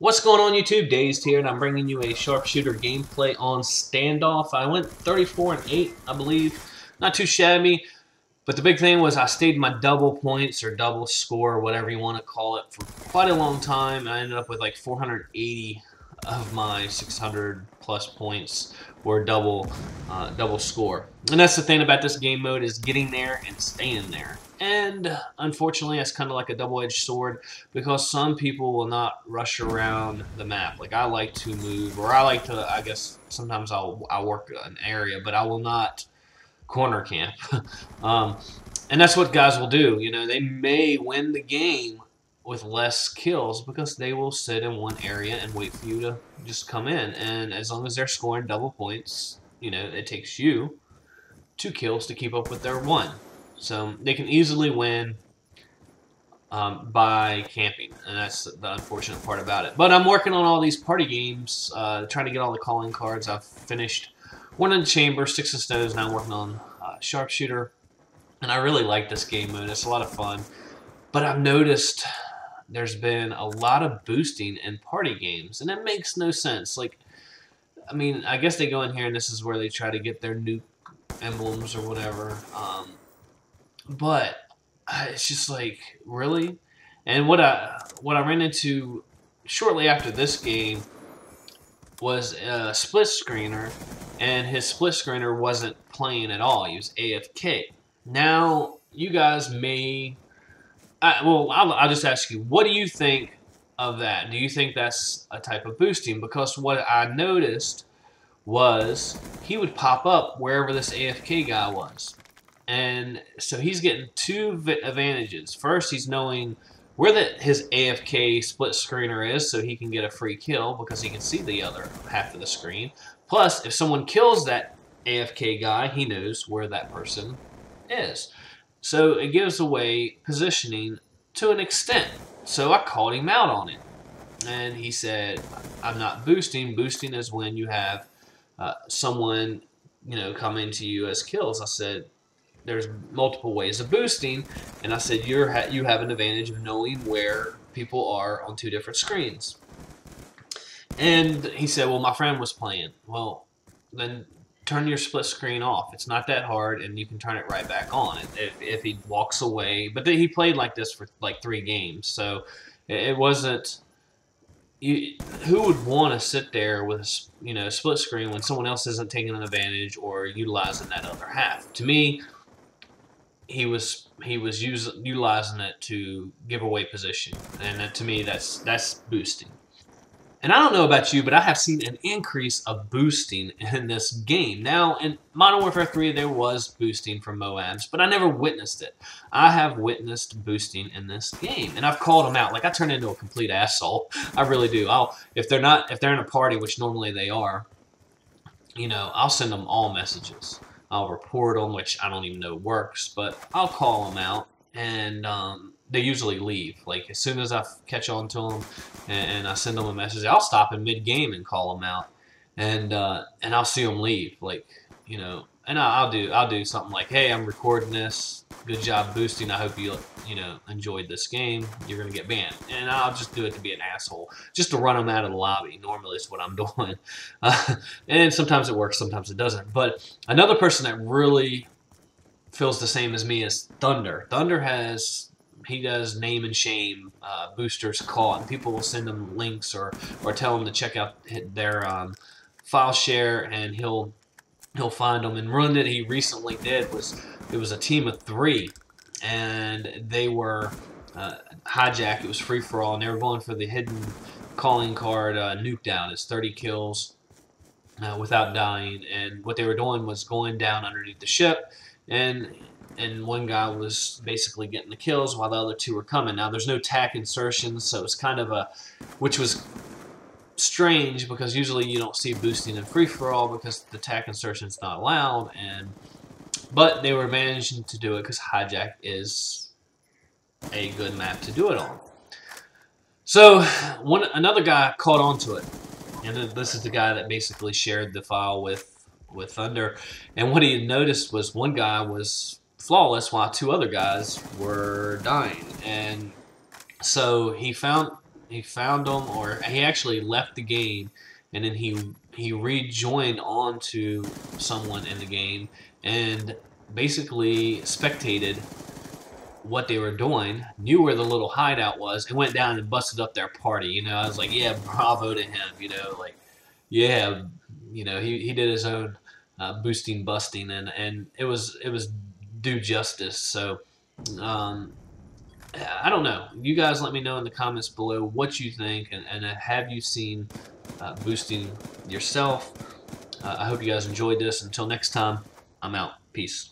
What's going on YouTube? Dazed here, and I'm bringing you a sharpshooter gameplay on Standoff. I went 34-8, I believe. Not too shabby, but the big thing was I stayed my double points or double score, whatever you want to call it, for quite a long time. I ended up with like 480 of my 600 plus points were double score. And that's the thing about this game mode, is getting there and staying there. And unfortunately, that's kind of like a double-edged sword, because some people will not rush around the map. Like, I like to move, or I like to, I guess sometimes I'll work an area, but I will not corner camp. And that's what guys will do. You know, they may win the game with less kills because they will sit in one area and wait for you to just come in. And as long as they're scoring double points, you know, it takes you 2 kills to keep up with their 1. So they can easily win by camping, and that's the unfortunate part about it. But I'm working on all these party games, trying to get all the calling cards. I've finished one in the chamber, 6 in stones. Now I'm working on sharpshooter, and I really like this game mode. It's a lot of fun. But I've noticed there's been a lot of boosting in party games, and it makes no sense. Like, I mean, I guess they go in here, and this is where they try to get their new emblems or whatever. But it's just like, really? And what I ran into shortly after this game was a split screener, and his split screener wasn't playing at all. He was AFK. Now, you guys may... well, I'll just ask you, what do you think of that? Do you think that's a type of boosting? Because what I noticed was he would pop up wherever this AFK guy was. And so he's getting 2 advantages. First, he's knowing where his AFK split screener is, so he can get a free kill because he can see the other half of the screen. Plus, if someone kills that AFK guy, he knows where that person is. So it gives away positioning to an extent. So I called him out on it. And he said, I'm not boosting. Boosting is when you have someone, you know, come into you as kills. I said, there's multiple ways of boosting, and I said you have an advantage of knowing where people are on 2 different screens. And he said, well, my friend was playing. Well, then turn your split screen off. It's not that hard, and you can turn it right back on if he walks away. But he played like this for like 3 games, so it wasn't... who would want to sit there with a split screen when someone else isn't taking an advantage or utilizing that other half? To me, he was utilizing it to give away position, and to me that's boosting. And I don't know about you, but I have seen an increase of boosting in this game. Now, in Modern Warfare 3, there was boosting from Moabs, but I never witnessed it. I have witnessed boosting in this game, and I've called them out. Like, I turn into a complete asshole. I really do. If they're in a party, which normally they are, you know, I'll send them all messages. I'll report them, which I don't even know works, but I'll call them out, and they usually leave. Like, as soon as I catch on to them and I send them a message, I'll stop in mid-game and call them out, and I'll see them leave. Like, you know, and I'll do something like, hey, I'm recording this. Good job boosting. I hope you enjoyed this game. You're gonna get banned, and I'll just do it to be an asshole, just to run them out of the lobby. Normally, it's what I'm doing, and sometimes it works, sometimes it doesn't. But another person that really feels the same as me is Thunder. Thunder does name and shame boosters caught, and people will send him links or tell him to check out their file share, and he'll find them. And one that he recently did was, it was a team of 3, and they were hijack. It was free for all, and they were going for the hidden calling card nuke down. It's 30 kills without dying, and what they were doing was going down underneath the ship, and one guy was basically getting the kills while the other 2 were coming. Now, there's no tac insertions, so it's kind of which was strange, because usually you don't see boosting in free-for-all because the tac insertion is not allowed, but they were managing to do it because hijack is a good map to do it on. So another guy caught on to it, and this is the guy that basically shared the file with Thunder, and what he had noticed was one guy was flawless while 2 other guys were dying, and so he found he found them, or he actually left the game, and then he rejoined onto someone in the game and basically spectated what they were doing, knew where the little hideout was, and went down and busted up their party. You know, I was like, yeah, bravo to him. You know, like, yeah, you know, he did his own boosting, busting, and it was due justice. So, um, I don't know. You guys let me know in the comments below what you think, and have you seen boosting yourself? I hope you guys enjoyed this. Until next time, I'm out. Peace.